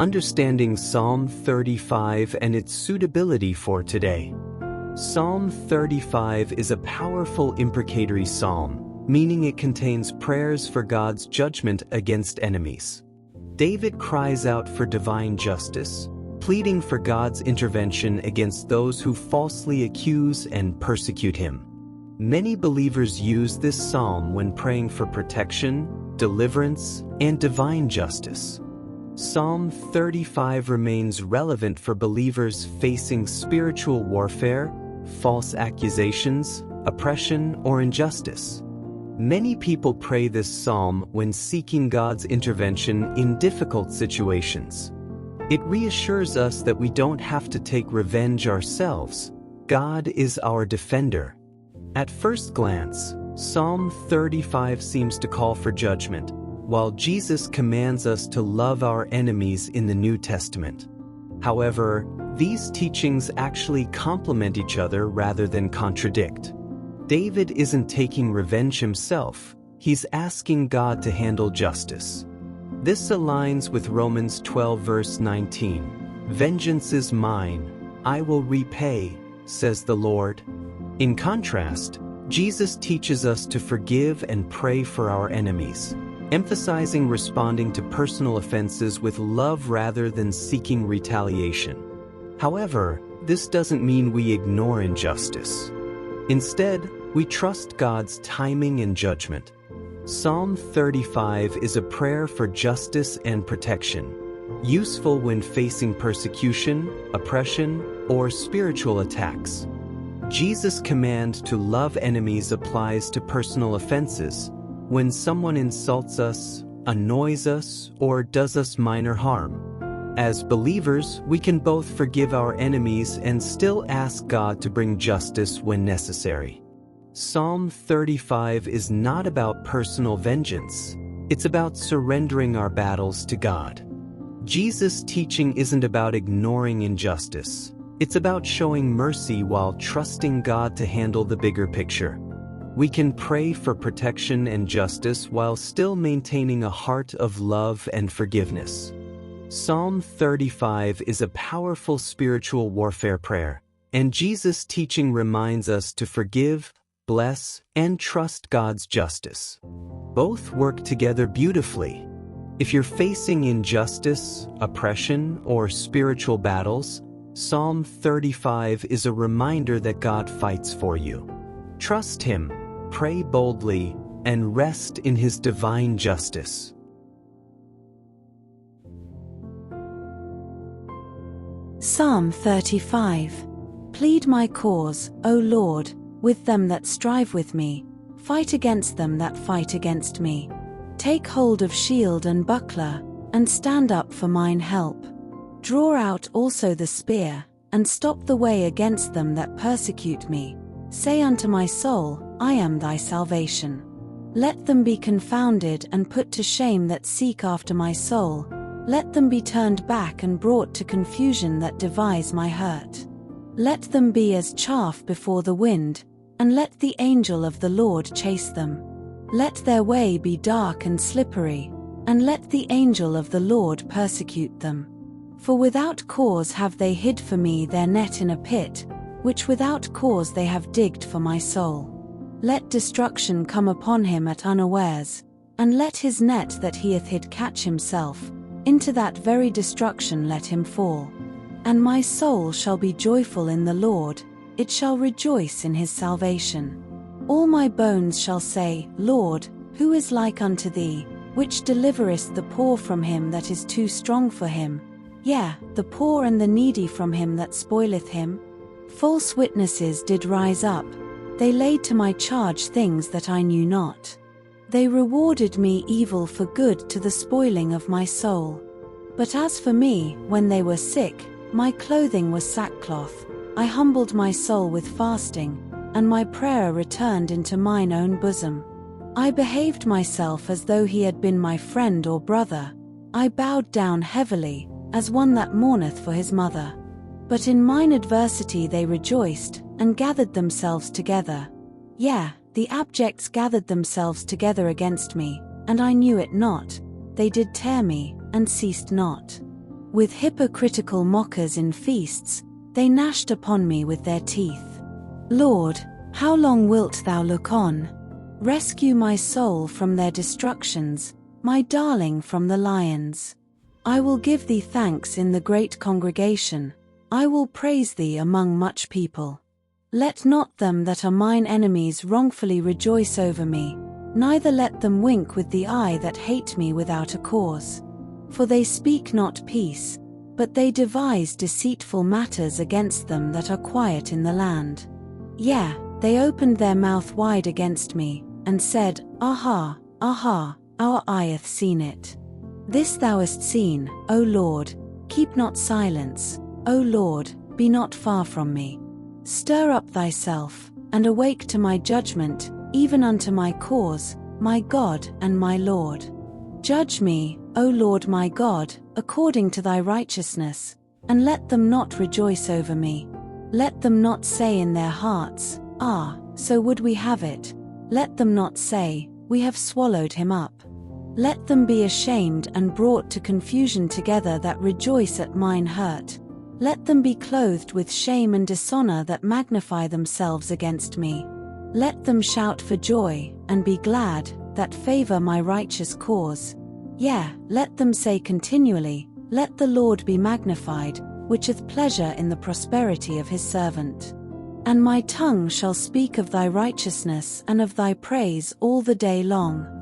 Understanding Psalm 35 and its suitability for today. Psalm 35 is a powerful imprecatory psalm, meaning it contains prayers for God's judgment against enemies. David cries out for divine justice, pleading for God's intervention against those who falsely accuse and persecute him. Many believers use this psalm when praying for protection, deliverance, and divine justice. Psalm 35 remains relevant for believers facing spiritual warfare, false accusations, oppression, or injustice. Many people pray this psalm when seeking God's intervention in difficult situations. It reassures us that we don't have to take revenge ourselves. God is our defender. At first glance, Psalm 35 seems to call for judgment, while Jesus commands us to love our enemies in the New Testament. However, these teachings actually complement each other rather than contradict. David isn't taking revenge himself, he's asking God to handle justice. This aligns with Romans 12 verse 19. "Vengeance is mine, I will repay, says the Lord." In contrast, Jesus teaches us to forgive and pray for our enemies, emphasizing responding to personal offenses with love rather than seeking retaliation. However, this doesn't mean we ignore injustice. Instead, we trust God's timing and judgment. Psalm 35 is a prayer for justice and protection, useful when facing persecution, oppression, or spiritual attacks. Jesus' command to love enemies applies to personal offenses, when someone insults us, annoys us, or does us minor harm. As believers, we can both forgive our enemies and still ask God to bring justice when necessary. Psalm 35 is not about personal vengeance. It's about surrendering our battles to God. Jesus' teaching isn't about ignoring injustice. It's about showing mercy while trusting God to handle the bigger picture. We can pray for protection and justice while still maintaining a heart of love and forgiveness. Psalm 35 is a powerful spiritual warfare prayer, and Jesus' teaching reminds us to forgive, bless, and trust God's justice. Both work together beautifully. If you're facing injustice, oppression, or spiritual battles, Psalm 35 is a reminder that God fights for you. Trust Him, pray boldly, and rest in His divine justice. Psalm 35. Plead my cause, O Lord, with them that strive with me. Fight against them that fight against me. Take hold of shield and buckler, and stand up for mine help. Draw out also the spear, and stop the way against them that persecute me. Say unto my soul, I am thy salvation. Let them be confounded and put to shame that seek after my soul. Let them be turned back and brought to confusion that devise my hurt. Let them be as chaff before the wind, and let the angel of the Lord chase them. Let their way be dark and slippery, and let the angel of the Lord persecute them. For without cause have they hid for me their net in a pit, which without cause they have digged for my soul. Let destruction come upon him at unawares, and let his net that he hath hid catch himself. Into that very destruction let him fall. And my soul shall be joyful in the Lord, it shall rejoice in his salvation. All my bones shall say, Lord, who is like unto thee, which deliverest the poor from him that is too strong for him? Yea, the poor and the needy from him that spoileth him? False witnesses did rise up, they laid to my charge things that I knew not. They rewarded me evil for good to the spoiling of my soul. But as for me, when they were sick, my clothing was sackcloth. I humbled my soul with fasting, and my prayer returned into mine own bosom. I behaved myself as though he had been my friend or brother. I bowed down heavily, as one that mourneth for his mother. But in mine adversity they rejoiced, and gathered themselves together. Yea, the abjects gathered themselves together against me, and I knew it not. They did tear me, and ceased not. With hypocritical mockers in feasts, they gnashed upon me with their teeth. Lord, how long wilt thou look on? Rescue my soul from their destructions, my darling from the lions. I will give thee thanks in the great congregation, I will praise thee among much people. Let not them that are mine enemies wrongfully rejoice over me, neither let them wink with the eye that hate me without a cause. For they speak not peace, but they devise deceitful matters against them that are quiet in the land. Yea, they opened their mouth wide against me, and said, Aha, aha, our eye hath seen it. This thou hast seen, O Lord, keep not silence, O Lord, be not far from me. Stir up thyself, and awake to my judgment, even unto my cause, my God and my Lord. Judge me, O Lord my God, according to thy righteousness, and let them not rejoice over me. Let them not say in their hearts, Ah, so would we have it. Let them not say, We have swallowed him up. Let them be ashamed and brought to confusion together that rejoice at mine hurt. Let them be clothed with shame and dishonor that magnify themselves against me. Let them shout for joy, and be glad, that favor my righteous cause. Yea, let them say continually, Let the Lord be magnified, which hath pleasure in the prosperity of his servant. And my tongue shall speak of thy righteousness and of thy praise all the day long.